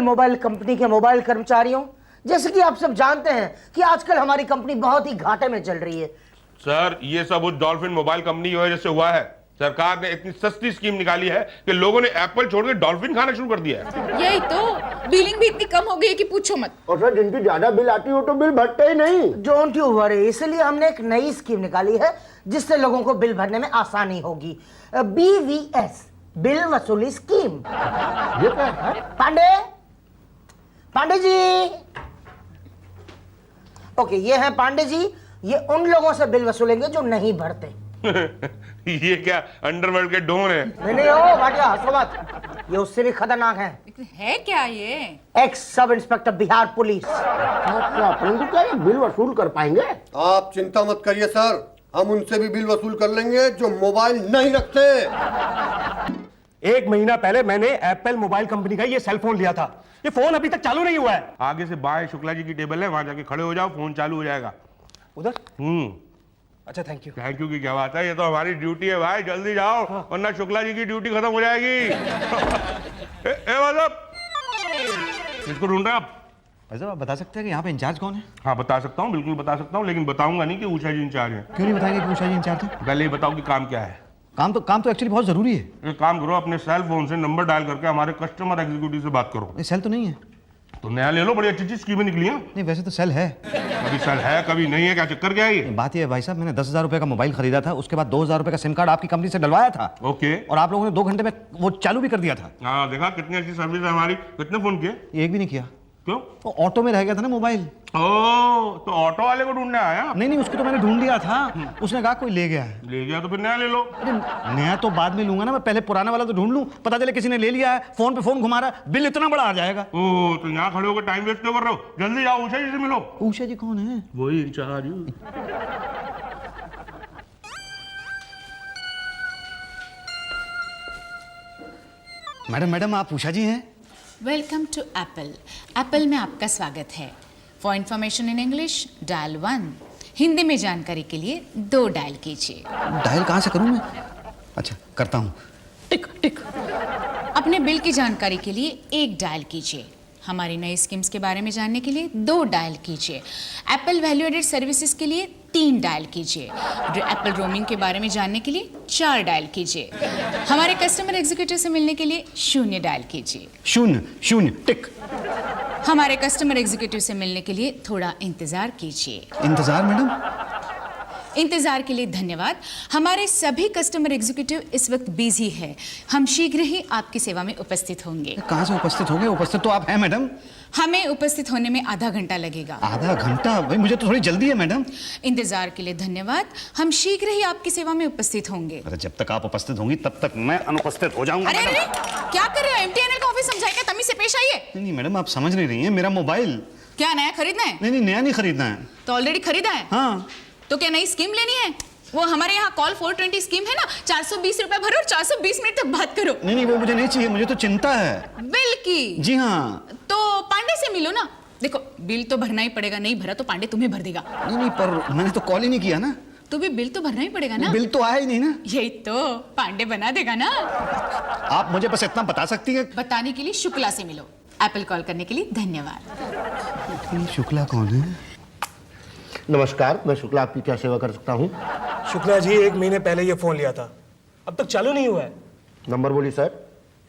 Mobile company के mobile कर्मचारियों, जैसे कि आप सब जानते हैं कि आजकल हमारी कंपनी बहुत ही घाटे में चल रही है। सर, ये सब उस डॉल्फिन मोबाइल कंपनी की वजह से हुआ है। सरकार ने इतनी सस्ती स्कीम निकाली है कि लोगों ने एप्पल छोड़ के डॉल्फिन खाना शुरू कर दिया है। यही तो, बिलिंग भी इतनी कम हो गई है कि पूछो मत। और सर, जिनकी ज्यादा बिल आती हो तो बिल भरते ही नहीं। डोंट यू वरी, इसलिए हमने एक नई स्कीम निकाली है जिससे लोगों को बिल भरने में आसानी होगी। BVS, बिल वसूली स्कीम। ये क्या है? पांडे जी। ओके, ये है पांडे जी। ये उन लोगों से बिल वसूलेंगे जो नहीं भरते। ये क्या अंडरवर्ल्ड के डॉन है? नहीं हो भाटिया, हंसो मत। ये उससे भी खतरनाक है क्या ये? X sub inspector Bihar police. परंतु क्या ये बिल वसूल कर पाएंगे? आप चिंता मत करिए सर, हम उनसे भी बिल वसूल कर लेंगे जो मोबाइल नहीं रखते। 1 महीना पहले मैंने एप्पल मोबाइल कंपनी का ये सेल फोन लिया था। ये फोन अभी तक चालू नहीं हुआ है। आगे से बाएं शुक्ला जी की टेबल है, वहां जाके खड़े हो जाओ, फोन चालू हो जाएगा। उधर? अच्छा, थैंक यू। थैंक यू की क्या बात है, ये तो हमारी ड्यूटी है भाई, जल्दी जाओ वरना शुक्ला जी की ड्यूटी खत्म हो जाएगी। मतलब किसको ढूंढ रहे हैं आप? भाई साहब, आप बता सकते हैं कि यहाँ पे इंचार्ज कौन है? हाँ बता सकता हूँ, बिल्कुल बता सकता हूँ, लेकिन बताऊंगा नहीं कि उषा जी इंचार्ज है। क्यों नहीं बताएंगे कि उषा जी इंचार्ज है? पहले ये बताओ कि काम क्या है। काम तो एक्चुअली बहुत जरूरी है। एक काम करो, अपने सेल फोन से नंबर डायल करके हमारे कस्टमर एग्जीक्यूटिव से बात करो। ये सेल तो नहीं है? तो नया ले लो, बड़ी अच्छी अच्छी स्कीमें निकली हैं। नहीं, वैसे तो सेल है। कभी सेल है कभी नहीं है, क्या चक्कर क्या है ये? बात ये है भाई साहब, मैंने 10,000 रुपए का मोबाइल खरीदा था, उसके बाद 2,000 रुपए का सिम कार्ड आपकी कंपनी से डलवाया था। ओके। और आप लोगों ने 2 घंटे में वो चालू भी कर दिया था। हाँ देखा, कितनी अच्छी सर्विस है हमारी। कितने फोन किए? एक भी नहीं किया। क्यों? वो ऑटो में रह गया था ना मोबाइल। ओह, तो ऑटो वाले को ढूंढने आया? नहीं, उसको तो मैंने ढूंढ लिया था। उसने कहा कोई ले गया है। ले गया तो फिर नया ले लो। अरे नया तो बाद में लूंगा ना, मैं पहले पुराना वाला तो ढूंढ लूं। पता चले किसी ने ले लिया है, फोन पे फोन घुमा रहा है, बिल इतना बड़ा आ जाएगा। ओह, तो यहाँ खड़े होकर टाइम वेस्ट क्यों कर रहे हो? जल्दी जाओ, उषा जी से मिलो। उषा जी कौन है? वही इंचार्ज। मैडम, आप उषा जी हैं? Welcome to Apple. एप्पल में आपका स्वागत है। For information in English dial 1, Hindi में जानकारी के लिए 2 डायल कीजिए। डायल कहाँ से करूँ मैं? अच्छा, करता हूँ। टिक टिक। अपने बिल की जानकारी के लिए 1 डायल कीजिए। हमारी नई स्कीम्स के बारे में जानने के लिए 2 डायल कीजिए। एप्पल वैल्यू एडेड सर्विसेज के लिए 3 डायल कीजिए। एप्पल रोमिंग के बारे में जानने के लिए 4 डायल कीजिए। हमारे कस्टमर एग्जीक्यूटिव से मिलने के लिए 0 डायल कीजिए। 0 टिक। हमारे कस्टमर एग्जीक्यूटिव से मिलने के लिए थोड़ा इंतजार कीजिए। इंतजार मैडम? इंतजार के लिए धन्यवाद। हमारे सभी कस्टमर एग्जीक्यूटिव इस वक्त बिजी है। हम शीघ्र ही आपकी सेवा में उपस्थित होंगे। कहाँ से उपस्थित होंगे? उपस्थित तो आप हैं मैडम। हमें उपस्थित होने में आधा घंटा लगेगा। आधा घंटा? भाई मुझे तो थोड़ी जल्दी है मैडम। इंतजार के लिए धन्यवाद। हम शीघ्र ही आपकी सेवा में उपस्थित होंगे। अरे जब तक आप उपस्थित होंगी तब तक मैं अनुपस्थित हो जाऊंगा। अरे क्या कर रहे हो? MTNL का ऑफिस समझाएगा, तमीज से पेश आइए। नहीं मैडम, आप समझ नहीं रही हैं। मेरा मोबाइल। क्या नया खरीदना है? नहीं, नया नहीं खरीदना है। तो ऑलरेडी खरीदा है? हाँ। तो क्या नई स्कीम लेनी है? वो हमारे यहाँ कॉल 420 स्कीम है ना, 420 रुपए भरो और 420 मिनट तक बात करो। नहीं, वो मुझे नहीं चाहिए। मुझे तो चिंता है बिल की। जी हाँ। तो पांडे से मिलो ना। देखो, बिल तो भरना ही पड़ेगा, नहीं भरा तो पांडे तुम्हें भर देगा। नहीं, पर मैंने तो कॉल ही नहीं किया ना। तो भी बिल तो भरना ही पड़ेगा ना। बिल तो आया ही नहीं ना। यही तो, पांडे बना देगा ना। आप मुझे बस इतना बता सकती हैं? बताने के लिए शुक्ला से मिलो। एप्पल कॉल करने के लिए धन्यवाद। शुक्ला कौन है? नमस्कार, मैं शुक्ला आपकी क्या सेवा कर सकता हूँ? शुक्ला जी, 1 महीने पहले ये फोन लिया था, अब तक चालू नहीं हुआ है। नंबर बोलिए सर।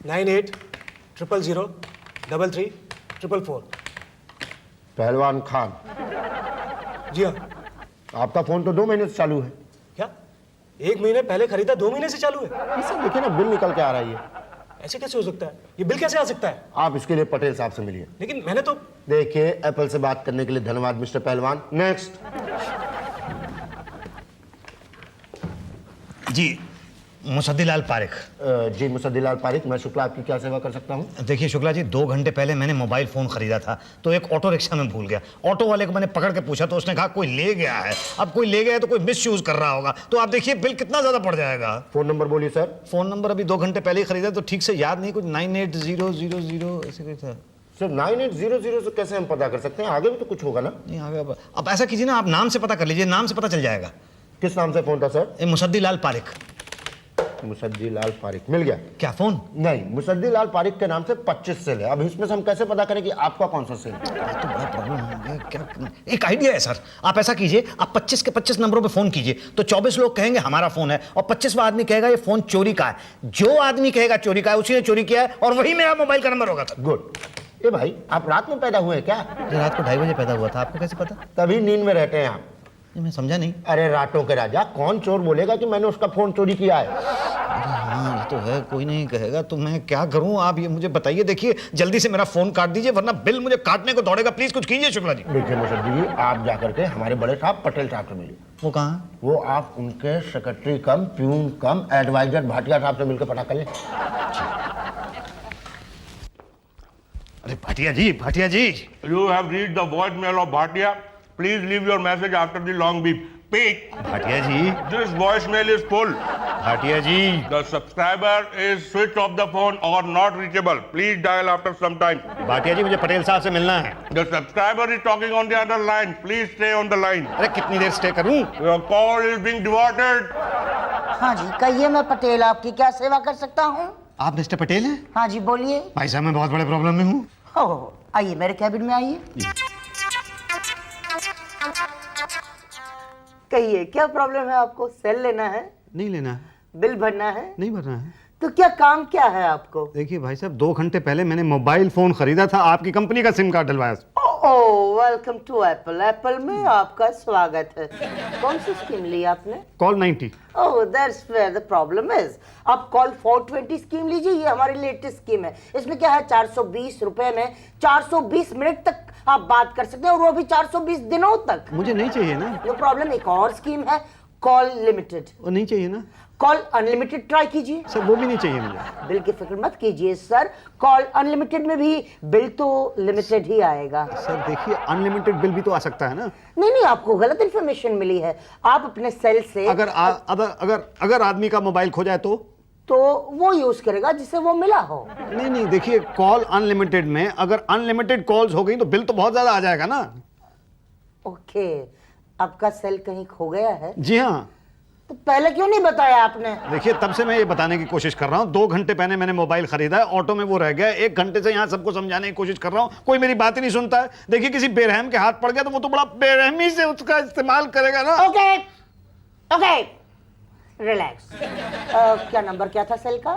9800333444। पहलवान खान। जी हाँ। आपका फोन तो 2 महीने से चालू है। क्या 1 महीने पहले खरीदा, 2 महीने से चालू है? सर देखिए ना, बिल निकल के आ रही है। ऐसे कैसे हो सकता है? ये बिल कैसे आ सकता है? आप इसके लिए पटेल साहब से मिलिए। लेकिन मैंने तो। देखिए, एप्पल से बात करने के लिए धन्यवाद मिस्टर पहलवान। नेक्स्ट। जी, मुसद्दीलाल पारिक। जी मुसद्दीलाल पारिक, मैं शुक्ला आपकी क्या सेवा कर सकता हूँ? देखिए शुक्ला जी, 2 घंटे पहले मैंने मोबाइल फ़ोन ख़रीदा था, तो एक ऑटो रिक्शा में भूल गया। ऑटो वाले को मैंने पकड़ के पूछा तो उसने कहा कोई ले गया है। अब कोई ले गया है तो कोई मिस यूज़ कर रहा होगा, तो आप देखिए बिल कितना ज़्यादा पड़ जाएगा। फ़ोन नंबर बोलिए सर। फ़ोन नंबर अभी 2 घंटे पहले ही ख़रीदा, तो ठीक से याद नहीं, कुछ 9800 ऐसे कुछ था। सर 9800 से कैसे हम पता कर सकते हैं? आगे भी तो कुछ होगा ना? नहीं आगे। अब ऐसा कीजिए ना, आप नाम से पता कर लीजिए, नाम से पता चल जाएगा। किस नाम से फ़ोन था सर? मुसद्दीलाल पारिक। मुसद्दी लाल पारिक मिल गया। क्या फोन? नहीं, मुसद्दी लाल पारिक के नाम से 25 सेल है। अब इसमें से हम कैसे पता करें कि आपका कौन सा सेल है? तो बड़ा प्रॉब्लम हो गया। क्या एक आइडिया है सर, आप ऐसा कीजिए, आप 25 के 25 नंबरों पे फोन कीजिए, तो 24 लोग कहेंगे हमारा फोन है और 25वां आदमी कहेगा ये फोन चोरी का है। जो आदमी कहेगा चोरी का है उसी ने चोरी किया है और वही मेरा मोबाइल का नंबर होगा सर। गुड। ए भाई, आप रात में पैदा हुए हैं क्या? रात को 2:30 बजे पैदा हुआ था, आपको कैसे पता? तभी नींद में रहते हैं आप। मैं समझा नहीं। अरे रातों के राजा, कौन चोर बोलेगा कि मैंने उसका फोन चोरी किया है? हाँ ये तो है, कोई नहीं कहेगा तो मैं क्या करूं? आप ये मुझे बताइए। देखिए जल्दी से मेरा फोन काट दीजिए वरना बिल मुझे काटने को दौड़ेगा। प्लीज कुछ कीजिए शुक्ला जी। देखिए मुसद्दी जी, आप जाकर के हमारे बड़े साहब पटेल साहब से मिलिए। वो कहाँ? वो आप उनके सेक्रेटरी कम प्यून कम एडवाइजर भाटिया साहब से मिलकर पता कर लें। अरे भाटिया जी, भाटिया जी। You have reached the voicemail of Bhatia. Please leave your message after the long beep. Speak. Bhatia ji, This voicemail is full. Bhatia ji. The subscriber is switched off the phone or not reachable. Please dial after some time. Bhatia जी मुझे पटेल साहब से मिलना है। The subscriber is talking on the other line. Please stay on the line. अरे कितनी देर stay करूं? Your call is being diverted. हाँ जी, कहिए, मैं पटेल आपकी क्या सेवा कर सकता हूँ? आप मिस्टर पटेल हैं? हाँ जी, बोलिए। भाई साहब मैं बहुत बड़े प्रॉब्लम में हूँ। ओह, आइए मेरे कैबिन में आइए। कहिए, क्या प्रॉब्लम है आपको? सेल लेना है? नहीं लेना है। बिल भरना है? नहीं भरना है। तो क्या काम क्या है आपको? देखिए भाई साहब 2 घंटे पहले मैंने मोबाइल फोन खरीदा था, आपकी कंपनी का सिम कार्ड डलवाया। Oh, welcome to Apple. Apple में आपका स्वागत है। कौन सी स्कीम ली आपने? Call 90। Oh, that's where the problem is. आप कॉल 420 स्कीम लीजिए, ये हमारी लेटेस्ट स्कीम है। इसमें क्या है, 420 रुपए में 420 मिनट तक आप बात कर सकते हैं और वो भी 420 दिनों तक। मुझे नहीं चाहिए ना। No problem. एक और स्कीम है, कॉल लिमिटेड। वो नहीं चाहिए ना कॉल अनलिमिटेड ट्राई कीजिए। सर, वो भी नहीं चाहिए मुझे। बिल की फिक्र मत कीजिए सर, कॉल अनलिमिटेड में भी बिल तो लिमिटेड ही आएगा। सर देखिए अनलिमिटेड बिल भी तो आ सकता है ना। नहीं नहीं, आपको गलत इन्फॉर्मेशन मिली है। आप अपने सेल से अगर आदमी का मोबाइल खो जाए तो वो यूज करेगा जिसे वो मिला हो। नहीं देखिए, कॉल अनलिमिटेड में अगर अनलिमिटेड कॉल्स हो गई तो बिल तो बहुत ज्यादा आ जाएगा ना। ओके, आपका सेल कहीं खो गया है? जी हाँ। तो पहले क्यों नहीं बताया आपने? देखिए तब से मैं ये बताने की कोशिश कर रहा हूँ। 2 घंटे पहले मैंने मोबाइल खरीदा है, ऑटो में वो रह गया। 1 घंटे से यहाँ सबको समझाने की कोशिश कर रहा हूँ, कोई मेरी बात ही नहीं सुनता है। देखिए किसी बेरहम के हाथ पड़ गया तो वो तो बड़ा बेरहमी से उसका इस्तेमाल करेगा ना। Okay okay, relax. क्या नंबर क्या था सेल का?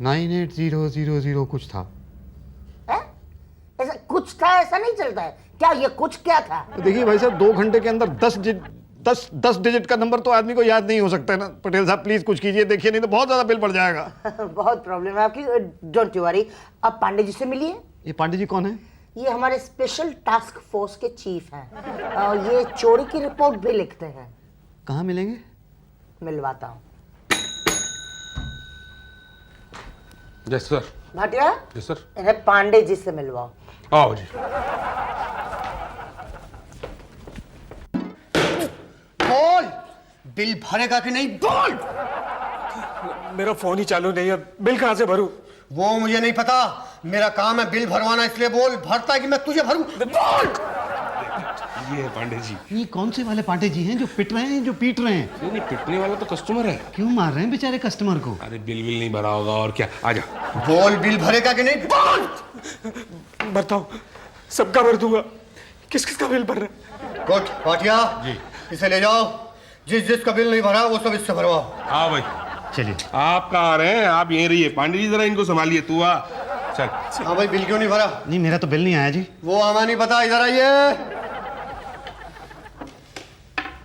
98000 कुछ था। ऐसा कुछ था, ऐसा नहीं चलता है क्या? ये कुछ क्या था? देखिए भाई साहब 2 घंटे के अंदर 10 डिजिट का नंबर तो आदमी को याद नहीं हो सकता है ना। पटेल साहब प्लीज कुछ कीजिए, देखिए नहीं तो बहुत ज्यादा बिल बढ़ जाएगा। बहुत प्रॉब्लम है आपकी, डोंट यू वरी। आप पांडे जी से मिलिए। ये पांडे जी कौन है? ये हमारे स्पेशल टास्क फोर्स के चीफ हैं। ये चोरी की रिपोर्ट भी लिखते हैं। कहाँ मिलेंगे? मिलवाता हूँ। Yes sir. Bhatia, Yes sir. इन्हें पांडे जी से मिलवाओ। आओ जी। बोल, बिल भरेगा कि नहीं? बोल। मेरा फोन ही चालू नहीं है, बिल कहाँ से भरूं? वो मुझे नहीं पता, मेरा काम है बिल भरवाना, इसलिए बोल। भरता है कि मैं तुझे भरूं? बोल। ये है पांडे जी। ये कौन से वाले पांडे जी हैं जो पिट रहे हैं, जो पीट रहे हैं? नहीं नहीं, पिटने वाला तो कस्टमर है। क्यों मार रहे हैं बेचारे कस्टमर को? अरे बिल नहीं भरा होगा और क्या। आजा। बोल, बिल भरेगा कि नहीं? बोल। भरता हूँ, सबका भर दूंगा। किस किस का बिल भर रहा है? गुड, भाटिया जी, इसे ले जाओ। जिसका बिल नहीं भरा वो सब इससे भरवाओ। हाँ भाई चलिए। आप कहाँ आ रहे हैं? आप यहीं रहिए। पांडे जी जरा इनको संभालिए। तू आ। चल। हाँ भाई, बिल क्यों नहीं भरा? नहीं मेरा तो बिल नहीं आया जी। वो हमें नहीं पता, इधर आइए।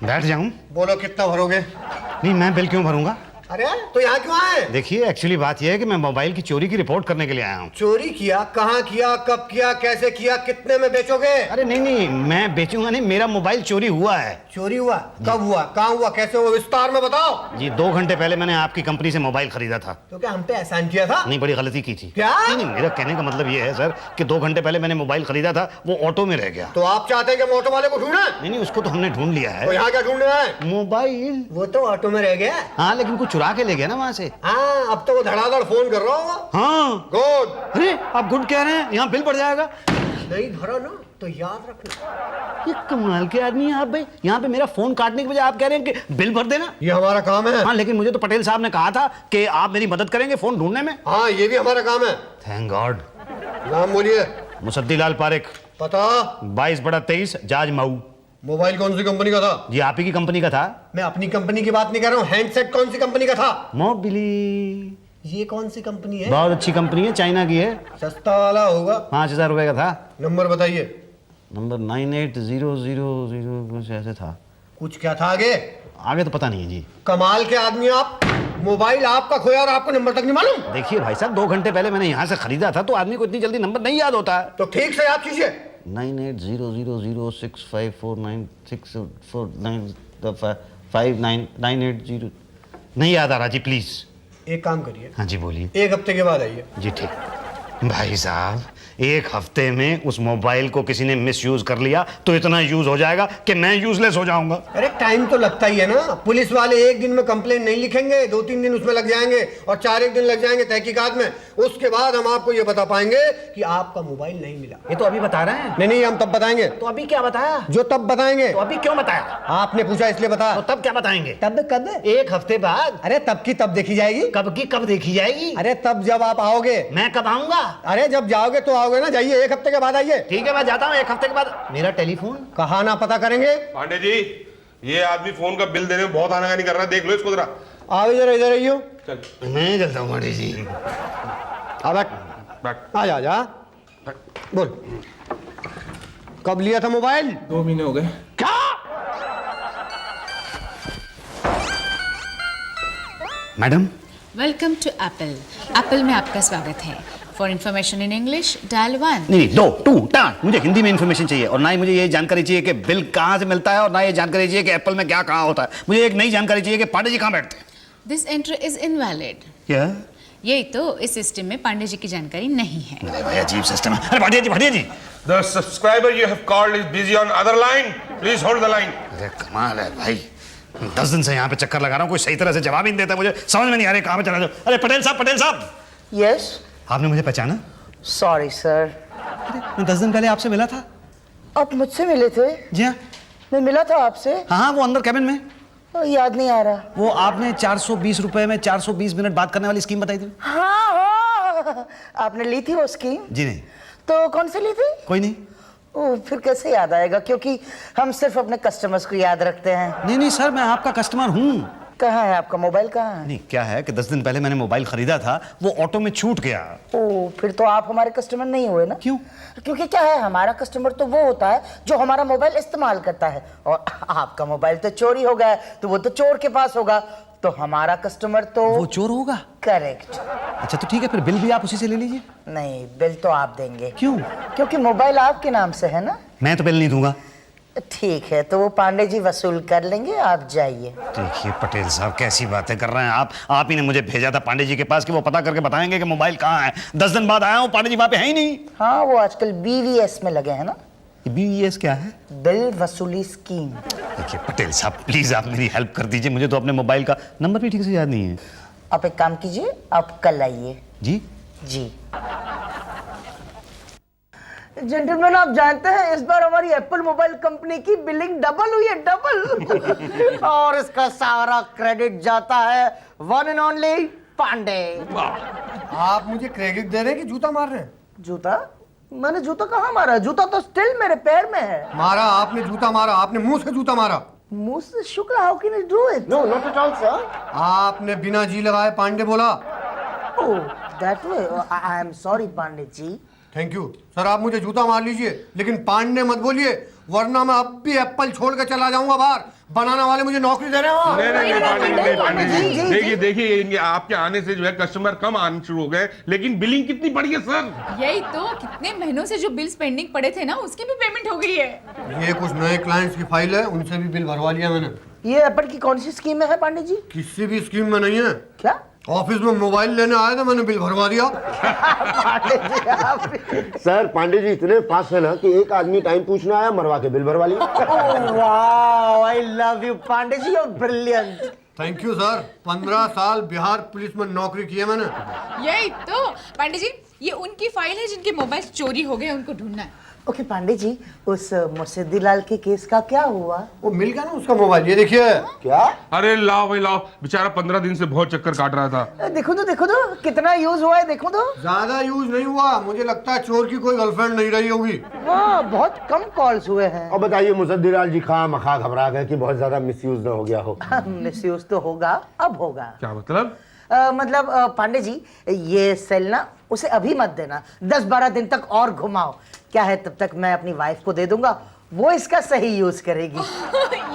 बैठ जाऊं? बोलो कितना भरोगे? नहीं मैं बिल क्यों भरूंगा? अरे तो यहाँ क्यों आए? देखिए एक्चुअली बात यह है कि मैं मोबाइल की चोरी की रिपोर्ट करने के लिए आया हूँ। चोरी किया? कहाँ किया, कब किया, कैसे किया, कितने में बेचोगे? अरे नहीं मैं बेचूंगा नहीं, मेरा मोबाइल चोरी हुआ है। चोरी हुआ? कब हुआ, कहाँ हुआ, कैसे हुआ, विस्तार में बताओ। जी 2 घंटे पहले मैंने आपकी कंपनी से मोबाइल खरीदा था। तो क्या हम पे एहसान किया था? नहीं बड़ी गलती की थी। क्या? नहीं मेरा कहने का मतलब ये है सर कि 2 घंटे पहले मैंने मोबाइल खरीदा था, वो ऑटो में रह गया। तो आप चाहते हैं कि हम ऑटो वाले को ढूंढे? नहीं उसको तो हमने ढूंढ लिया तो है। यहाँ क्या ढूंढना है? मोबाइल वो तो ऑटो में रह गया। हाँ लेकिन कुछ चुरा के ले गया ना वहाँ से। हाँ, अब तो वो धड़ाधड़ फोन कर रहा होगा। हाँ। गुड। अरे आप गुड कह रहे हैं, यहाँ बिल बढ़ जाएगा। नहीं भरा ना? तो याद रखना। ये कमाल के आदमी हैं आप भाई। यहाँ पे मेरा फोन काटने की बजाय आप कह रहे हैं कि बिल भर देना। ये हमारा काम है। हाँ, लेकिन मुझे तो पटेल साहब ने कहा था कि आप मेरी मदद करेंगे फोन ढूंढने में। हाँ, ये भी हमारा काम है। Thank God. नाम बोलिए। मुसद्दी लाल पारेख, पता? 22/23 जाज मऊ। मोबाइल कौन सी कंपनी का था? जी आप ही की कंपनी का था। मैं अपनी कंपनी की बात नहीं कर रहा हूँ। हैंडसेट कौन सी कंपनी का था? मोबिली। ये कौन सी कंपनी है? बहुत अच्छी कंपनी है, चाइना की है। सस्ता वाला होगा। 5000 रुपए का था। नंबर बताइए। नंबर 980000 कुछ ऐसे था। कुछ क्या था आगे? आगे तो पता नहीं है जी। कमाल के आदमी आप। मोबाइल आपका खोया और आपको नंबर तक नहीं मालूम? देखिए भाई साहब, 2 घंटे पहले मैंने यहाँ से खरीदा था, तो आदमी को इतनी जल्दी नंबर नहीं याद होता है। तो ठीक से याद कीजिए। 9800065496595980 नहीं याद आ रहा जी, प्लीज। एक काम करिए, हाँ जी बोलिए। 1 हफ्ते के बाद आइए। जी ठीक। भाई साहब, 1 हफ्ते में उस मोबाइल को किसी ने मिसयूज कर लिया तो इतना यूज हो जाएगा कि मैं यूजलेस हो जाऊंगा। अरे टाइम तो लगता ही है ना। पुलिस वाले 1 दिन में कंप्लेन नहीं लिखेंगे, 2-3 दिन उसमें लग जाएंगे और 4 दिन लग जाएंगे तहकीकात में। उसके बाद हम आपको ये बता पाएंगे कि आपका मोबाइल नहीं मिला। ये तो अभी बता रहे हैं। नहीं, हम तब बताएंगे। तो अभी क्या बताया? जो तब बताएंगे। तो अभी क्यों बताया? आपने पूछा इसलिए बता। तो तब क्या बताएंगे? तब कब? 1 हफ्ते बाद। अरे तब की तब देखी जाएगी। कब की कब देखी जाएगी? अरे तब जब आप आओगे। मैं कब आऊंगा? अरे जब जाओगे तो आओगे ना। जाइए, 1 हफ्ते के बाद आइए। ठीक है, मैं जाता हूँ 1 हफ्ते के बाद। मेरा टेलीफोन कहा ना पता करेंगे। पांडे जी, ये आदमी फोन का बिल देने में बहुत आनाकानी कर रहा है, देख लो इसको जरा। आओ जरा, इधर आइयो। चल मैं चलता हूँ पांडे जी। आ बैठ। बैठ। आ जा। बोल, कब लिया था मोबाइल? 2 महीने हो गए। क्या? Madam, welcome to Apple. Apple में आपका स्वागत है। For information in English dial 1। नहीं 2 2 टाट। मुझे हिंदी में इन्फॉर्मेशन चाहिए, और ना ही मुझे ये जानकारी चाहिए कि बिल कहाँ से मिलता है, और ना ये जानकारी चाहिए कि एप्पल में क्या कहाँ होता है। मुझे एक नई जानकारी चाहिए कि पांडे जी कहाँ बैठते हैं। This entry is invalid. क्या? यही तो, इस सिस्टम में पांडे जी की जानकारी नहीं है। अरे भाई, अजीब सिस्टम है। अरे भाटिया जी। The subscriber you have called is busy on other line. Please hold the line. अरे कमाल है भाई, 10 दिन से यहाँ पे चक्कर लगा रहा हूँ, कोई सही तरह से जवाब ही नहीं देता। मुझे समझ में नहीं आ रहा कहाँ पे चला जाऊँ। अरे पटेल साहब, यस, आपने मुझे पहचाना? Sorry sir. मैं 10 दिन पहले आपसे मिला था। आप मुझसे मिले थे? जी हाँ। मैं मिला था आपसे? हाँ, वो अंदर कैबिन में। याद नहीं आ रहा। वो आपने 420 रुपए में 420 मिनट बात करने वाली स्कीम बताई थी। हाँ, आपने ली थी वो स्कीम? जी नहीं। तो कौन सी ली थी? कोई नहीं। ओ, फिर कैसे याद आएगा, क्योंकि हम सिर्फ अपने कस्टमर्स को याद रखते हैं। नहीं सर, मैं आपका कस्टमर हूँ। कहाँ है आपका मोबाइल, कहाँ है? नहीं, क्या है कि 10 दिन पहले मैंने मोबाइल खरीदा था, वो ऑटो में छूट गया। ओ, फिर तो आप हमारे कस्टमर नहीं हुए ना। क्यों? क्योंकि क्या है, हमारा कस्टमर तो वो होता है जो हमारा मोबाइल इस्तेमाल करता है, और आपका मोबाइल तो चोरी हो गया है, तो वो तो चोर के पास होगा। तो हमारा कस्टमर तो वो चोर होगा। करेक्ट। अच्छा तो ठीक है, फिर बिल भी आप उसी से ले लीजिए। नहीं, बिल तो आप देंगे। क्यों? क्योंकि मोबाइल आपके नाम से है ना। मैं तो बिल नहीं दूंगा। ठीक है, तो वो पांडे जी वसूल कर लेंगे, आप जाइए। देखिए पटेल साहब, कैसी बातें कर रहे हैं आप ही ने मुझे भेजा था पांडे जी के पास कि वो पता करके बताएंगे कि मोबाइल कहाँ है। 10 दिन बाद आया हूँ, पांडे जी वहाँ पे है ही नहीं। हाँ, वो आजकल BVS में लगे हैं ना। BVS क्या है? बिल वसूली स्कीम। देखिए पटेल साहब, प्लीज आप मेरी हेल्प कर दीजिए, मुझे तो अपने मोबाइल का नंबर भी ठीक से याद नहीं है। आप एक काम कीजिए, आप कल आइए। जी जेंटलमैन, आप जानते हैं इस बार हमारी एप्पल मोबाइल कंपनी की बिलिंग डबल हुई है, डबल। और इसका सारा क्रेडिट जाता है वन एंड ओनली पांडे। आप मुझे क्रेडिट दे रहे हैं कि जूता मार रहे हैं? जूता? मैंने जूता कहाँ मारा? जूता तो स्टिल मेरे पैर में है। मारा आपने, जूता मारा आपने, मुंह से जूता मारा। मुंह से शुक्र, how can I do it? No, not at all sir. आपने बिना जी लगाए पांडे बोला। Oh, that way. I am sorry Pandey ji. Thank you sir. आप मुझे जूता मार लीजिए, लेकिन पांडे मत बोलिए, वरना मैं अब भी एप्पल छोड़ के चला जाऊंगा बाहर। बनाने वाले मुझे नौकरी दे रहे हो। नहीं पांडे जी, देखिए इनके आपके आने से जो है कस्टमर कम आने शुरू हो गए, लेकिन बिलिंग कितनी बढ़ी है सर। यही तो, कितने महीनों से जो बिल्स पेंडिंग पड़े थे ना, उसकी भी पेमेंट हो गई है। ये कुछ नए क्लाइंट्स की फाइल है, उनसे भी बिल भरवा लिया मैंने। ये एप्पल की कौन सी स्कीम में है पांडे जी? किसी भी स्कीम में नहीं है। क्या? ऑफिस में मोबाइल लेने आया था, मैंने बिल भरवा दिया। पांडे जी आप सर पांडे जी इतने फास्ट है ना कि एक आदमी टाइम पूछने आया, मरवा के बिल भरवा लिया। Wow, I love you Pandey ji, you are brilliant. Thank you sir. 15 साल बिहार पुलिस में नौकरी की है मैंने। यही तो पांडे जी, ये उनकी फाइल है जिनके मोबाइल चोरी हो गए, उनको ढूंढना है। ओके पांडे जी, उस मुर्शिदीलाल के केस का क्या हुआ? वो मिल गया ना उसका मोबाइल, ये देखिए। क्या? अरे लाओ भाई लाओ, बेचारा 15 दिन से बहुत चक्कर काट रहा था। देखो तो कितना यूज हुआ है, देखो तो। ज्यादा यूज नहीं हुआ, मुझे लगता है चोर की कोई गर्लफ्रेंड नहीं रही होगी। हाँ, बहुत कम कॉल्स हुए हैं। और बताइए मुसद्दीलाल जी खामखा घबरा गए कि बहुत ज्यादा मिसयूज ना हो गया हो। मिसयूज तो होगा, अब होगा। क्या मतलब? मतलब पांडे जी, ये सेल ना उसे अभी मत देना, 10-12 दिन तक और घुमाओ। क्या है, तब तक मैं अपनी वाइफ को दे दूंगा, वो इसका सही यूज करेगी।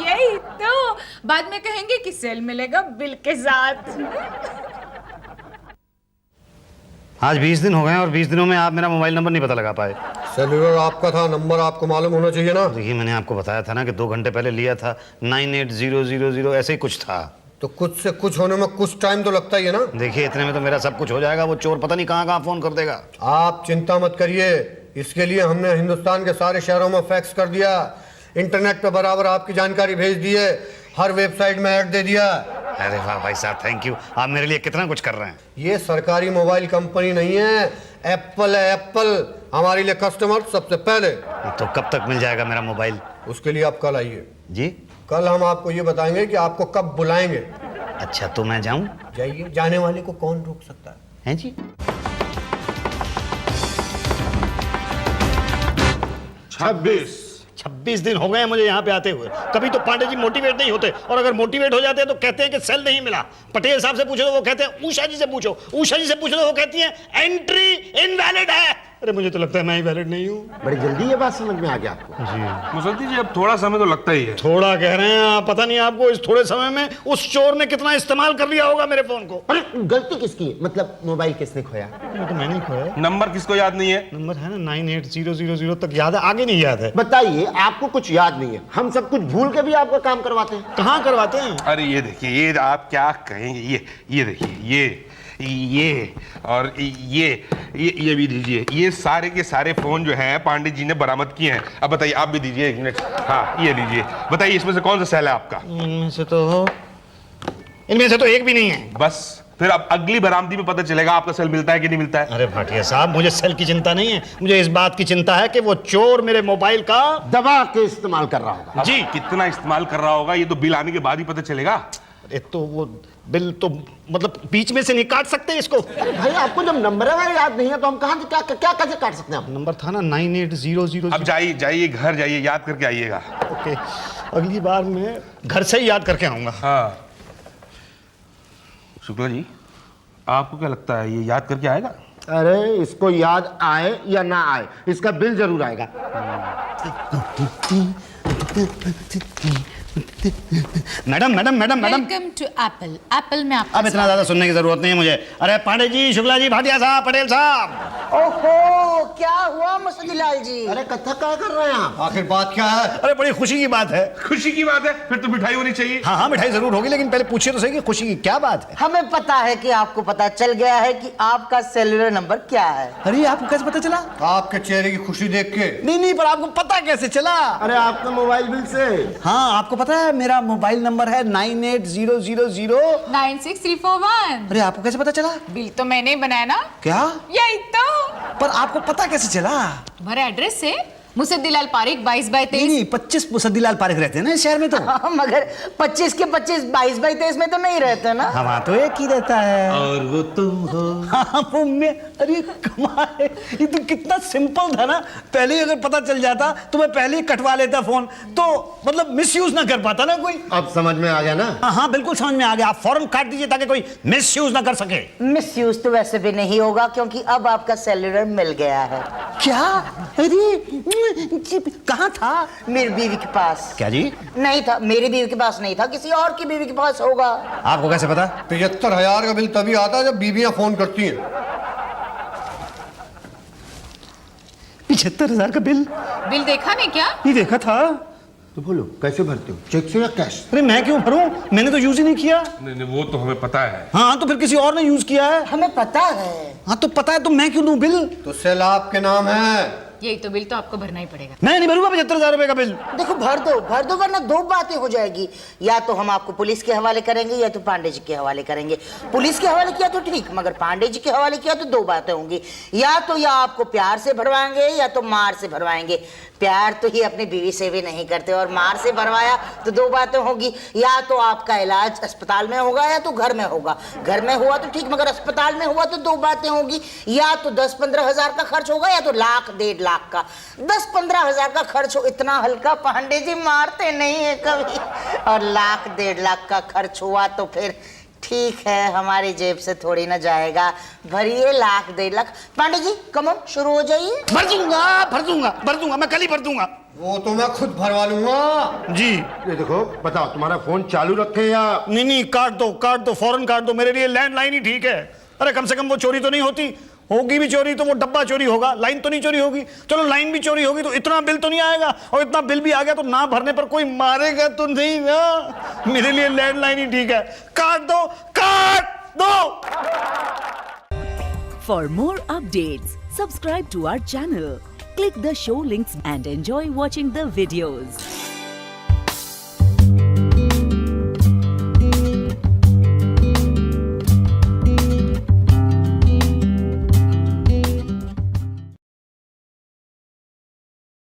यही तो, बाद में कहेंगे कि सेल मिलेगा बिल के साथ। आज 20 दिन हो गए और 20 दिनों में आप मेरा मोबाइल नंबर नहीं पता लगा पाए। सेल्यूलर आपका था, नंबर आपको मालूम होना चाहिए ना। देखिए मैंने आपको बताया था ना कि 2 घंटे पहले लिया था, 98000 ऐसे ही कुछ था। तो कुछ से कुछ होने में कुछ टाइम तो लगता ही है ना। देखिए इतने में तो मेरा सब कुछ हो जाएगा, वो चोर पता नहीं कहाँ कहाँ फोन कर देगा। आप चिंता मत करिए, इसके लिए हमने हिंदुस्तान के सारे शहरों में फैक्स कर दिया, इंटरनेट पे बराबर आपकी जानकारी भेज दी है, हर वेबसाइट में ऐड दे दिया। अरे वाह भाई साहब, थैंक यू, आप मेरे लिए कितना कुछ कर रहे हैं। ये सरकारी मोबाइल कंपनी नहीं है, एप्पल है एप्पल, हमारे लिए कस्टमर सबसे पहले। तो कब तक मिल जाएगा मेरा मोबाइल? उसके लिए आप कल आइए। जी कल हम आपको ये बताएंगे कि आपको कब बुलाएंगे। अच्छा, तो मैं जाऊं? जाइए, जाने वाले को कौन रोक सकता है। हैं जी? 26 दिन हो गए हैं मुझे यहाँ पे आते हुए, कभी तो पांडे जी मोटिवेट नहीं होते, और अगर मोटिवेट हो जाते हैं तो कहते हैं कि सेल नहीं मिला। पटेल साहब से पूछो तो वो कहते हैं उषा जी से पूछो, उषा जी से पूछो तो वो कहती हैं एंट्री इनवैलिड है। अरे मुझे तो लगता है मैं ही वैलिड नहीं हूँ। बड़ी जल्दी ये बात समझ में आ गया आपको। जी मुसद्दी जी, अब थोड़ा समय तो लगता ही है। थोड़ा कह रहे हैं आप, पता नहीं आपको इस थोड़े समय में उस चोर ने कितना इस्तेमाल कर लिया होगा मेरे फोन को। अरे गलती किसकी है? मतलब मोबाइल किसने खोया? वो तो मैंने ही खोया। नंबर किसको याद नहीं है? नंबर है ना 98000 तक याद है, आगे नहीं याद है। बताइए, आपको कुछ याद नहीं है, हम सब कुछ भूल के भी आपका काम करवाते हैं। कहाँ करवाते हैं? अरे ये देखिए, ये आप क्या कहेंगे, ये देखिए, ये और ये भी दीजिए। ये सारे के सारे फोन जो हैं पांडे जी ने बरामद किए हैं। अब बताइए, आप भी दीजिए 1 मिनट। हाँ, ये लीजिए, बताइए इसमें से कौन सा सेल है आपका? इनमें से तो एक भी नहीं है। बस फिर अब अगली बरामदी में पता चलेगा आपका सेल मिलता है कि नहीं मिलता है। अरे भाटिया साहब, मुझे सेल की चिंता नहीं है, मुझे इस बात की चिंता है कि वो चोर मेरे मोबाइल का दबा के इस्तेमाल कर रहा होगा। जी, कितना इस्तेमाल कर रहा होगा ये तो बिल आने के बाद ही पता चलेगा। एक तो वो बिल तो मतलब बीच में से नहीं काट सकते इसको। भाई आपको जब नंबर याद नहीं है तो हम कहाँ से क्या कैसे काट सकते हैं? नंबर था ना 98000। अब जाइए घर जाइए, याद करके आइएगा। ओके, अगली बार मैं घर से ही याद करके आऊंगा। हाँ शुक्ला जी, आपको क्या लगता है ये याद करके आएगा? अरे इसको याद आए या ना आए, इसका बिल जरूर आएगा। Madam welcome to Apple. Apple में आपका अब इतना ज्यादा सुनने की जरूरत नहीं है मुझे। अरे पांडे जी, शुक्ला जी, भाटिया साहब, पटेल साहब। ओहो, क्या हुआ मुर्शिदीलाल जी? अरे कत्था क्या कर रहे हैं आप? आखिर बात क्या है? अरे बड़ी खुशी की बात है। खुशी की बात है, फिर तो मिठाई होनी चाहिए। हाँ मिठाई जरूर होगी, लेकिन पहले पूछिए तो सही कि खुशी की क्या बात है। हमें पता है कि आपको पता चल गया है कि आपका सेलुलर नंबर क्या है। अरे आपको कैसे पता चला? आपके चेहरे की खुशी देख के। नहीं, पर आपको पता कैसे चला? अरे आपका मोबाइल बिल से। हाँ, आपको पता है मेरा मोबाइल नंबर है 98000 96341। अरे आपको कैसे पता चला? बिल तो मैंने ही बनाया ना। क्या? यही तो। पर आपको पता कैसे चला? तुम्हारे एड्रेस से मुसद्दीलाल पारिक 22/23। नहीं, 25 मुसद्दीलाल पारिक रहते हैं ना इस शहर में तो। हाँ, मगर 25 के 25 22/23 में तो नहीं रहते ना। हाँ, वहाँ तो एक ही रहता है। और वो तुम हो। हाँ, वो मैं। अरे कमाल है, ये तो कितना सिंपल था ना। पहले ही अगर पता चल जाता तो मैं पहले ही कटवा लेता फोन, तो मतलब मिसयूज ना कर पाता ना कोई। अब समझ में आ गया ना? हाँ, बिल्कुल समझ में आ गया। आप फौरन काट दीजिए ताकि कोई मिसयूज ना कर सके। मिसयूज तो वैसे भी नहीं होगा, क्योंकि अब आपका सेलुलर मिल गया है। क्या? अरे कहाँ था? मेरी बीवी के पास। क्या जी? नहीं था, मेरी बीवी के पास नहीं था, किसी और की बीवी के पास होगा। आपको कैसे पता? 75,000 का बिल तभी आता है जब बीवियां फोन करती हैं। 75,000 का बिल? बिल देखा नहीं क्या? ये देखा था। तो बोलो कैसे भरते हो, चेक से या कैश? अरे मैं क्यों भरूं, मैंने तो यूज ही नहीं किया। नहीं, वो तो हमें पता है। हाँ, तो फिर किसी और ने यूज किया है। हमें पता है। हाँ, तो पता है तो मैं क्यों दूं बिल? तो सेल आपके नाम है, यही तो बिल तो आपको भरना ही पड़ेगा। मैं नहीं भरूंगा 75,000 रुपए का बिल। देखो भर दो वरना दो बातें हो जाएगी, या तो हम आपको पुलिस के हवाले करेंगे या तो पांडे जी के हवाले करेंगे। पुलिस के हवाले किया तो ठीक, मगर पांडे जी के हवाले किया तो दो बातें होंगी, या तो या आपको प्यार से भरवाएंगे या तो मार से भरवाएंगे। प्यार तो ही अपनी बीवी से भी नहीं करते और मार से भरवाया तो दो बातें होगी, या तो आपका इलाज अस्पताल में होगा या तो घर में होगा। घर में हुआ तो ठीक, मगर अस्पताल में हुआ तो दो बातें होगी, या तो 10-15 हजार का खर्च होगा या तो 1,00,000-1.5 लाख का। 10-15 हजार का खर्च हो, इतना हल्का पांडे जी मारते नहीं है कभी, और 1,00,000-1.5 लाख का खर्च हुआ तो फिर ठीक है, हमारी जेब से थोड़ी ना जाएगा। भरिए 1,00,000-1.5 लाख। पांडे जी कमो शुरू हो जाइए। भर दूंगा, मैं कल ही भर दूंगा। वो तो मैं खुद भरवा लूंगा जी। ये देखो बताओ, तुम्हारा फोन चालू रखे या नहीं, काट दो, फौरन काट दो। मेरे लिए लैंडलाइन ही ठीक है। अरे कम से कम वो चोरी तो नहीं होती, होगी भी चोरी तो वो डब्बा चोरी होगा, लाइन तो नहीं चोरी होगी। चलो लाइन भी चोरी होगी तो इतना बिल तो नहीं आएगा, और इतना बिल भी आ गया तो ना भरने पर कोई मारेगा तो नहीं ना। मेरे लिए लैंडलाइन ही ठीक है। काट दो। For more updates, subscribe to our channel, click the show links and enjoy watching the videos.